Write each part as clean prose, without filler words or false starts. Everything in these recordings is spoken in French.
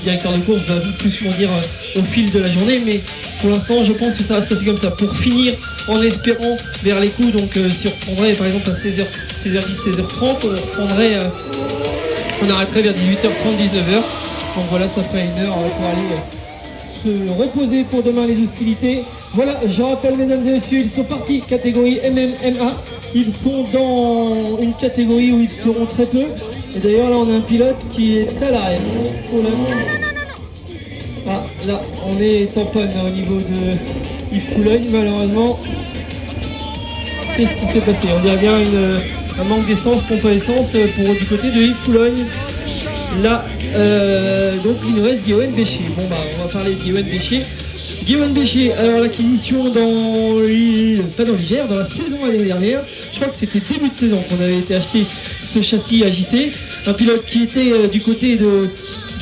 directeur de course va plus m'en dire au fil de la journée, mais pour l'instant je pense que ça va se passer comme ça. Pour finir, en espérant vers les coups, donc si on reprendrait par exemple à 16h10, 16h30, on arrêterait vers 18h30, 19h. Donc voilà, ça ferait une heure pour aller se reposer pour demain les hostilités. Voilà, je rappelle mesdames et messieurs, ils sont partis catégorie MMA. Ils sont dans une catégorie où ils seront très peu. Et d'ailleurs là on a un pilote qui est à l'arrêt. Ah là on est tamponne au niveau de Yves Coulogne malheureusement. Qu'est-ce qui s'est passé? On dirait bien un manque d'essence, pompe à essence pour du côté de Yves Coulogne. Là, donc il nous reste Guillaume Béchier. Bon bah on va parler de Guillaume Béchier. Guillaume Béchier, alors l'acquisition pas dans l'hiver, dans la saison l'année dernière, je crois que c'était début de saison qu'on avait été acheter ce châssis AJC. Un pilote qui était du côté de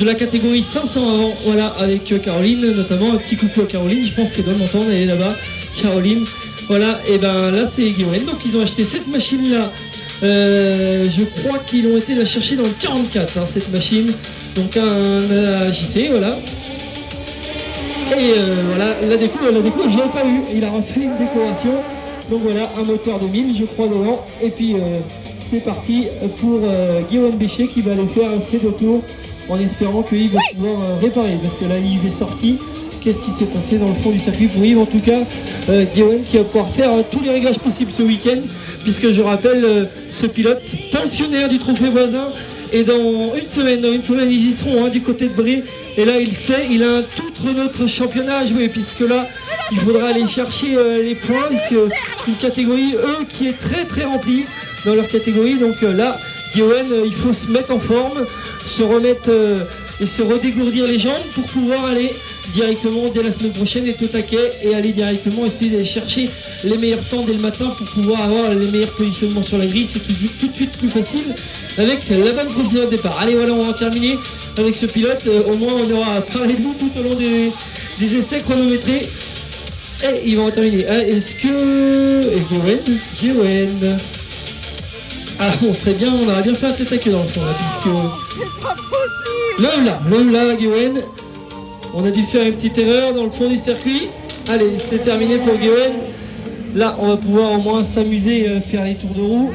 la catégorie 500 avant, voilà, avec Caroline notamment. Un petit coucou à Caroline, je pense qu'elle doit m'entendre, elle est là-bas, Caroline. Voilà, et ben là c'est Guillaume. Donc ils ont acheté cette machine-là. Je crois qu'ils ont été la chercher dans le 44, hein, cette machine. Donc un AJC, voilà. Et voilà, la déco je l'ai pas eu. Il a refait une décoration. Donc voilà, un moteur 2000, je crois, devant. Et puis c'est parti pour Guillaume Béchier qui va aller faire ses deux tours en espérant qu'il va pouvoir réparer. Parce que là, Yves est sorti. Qu'est-ce qui s'est passé dans le fond du circuit pour Yves? En tout cas, Guillaume qui va pouvoir faire tous les réglages possibles ce week-end. Puisque je rappelle, ce pilote pensionnaire du trophée voisin. Et dans une semaine, ils y seront du côté de Brie. Et là, il sait, il a un tout autre championnat à jouer, puisque là, il faudra aller chercher les points. C'est une catégorie, eux, qui est très très remplie dans leur catégorie. Donc là, Guillaume, il faut se mettre en forme, se remettre et se redégourdir les jambes pour pouvoir aller directement dès la semaine prochaine être au taquet et aller directement essayer d'aller chercher les meilleurs temps dès le matin pour pouvoir avoir les meilleurs positionnements sur la grille. C'est tout de suite plus facile avec la bonne position de départ. Allez voilà, on va terminer avec ce pilote. Au moins on aura parlé de nous tout au long des essais chronométrés. Et il va en terminer. Est-ce que... Guillaume. Ah bon, très bien, on aurait bien fait un tête à queue dans le fond là, puisque... C'est pas possible. L'homme là, Guillaume. On a dû faire une petite erreur dans le fond du circuit. Allez, c'est terminé pour Guillaume. Là, on va pouvoir au moins s'amuser, faire les tours de roue.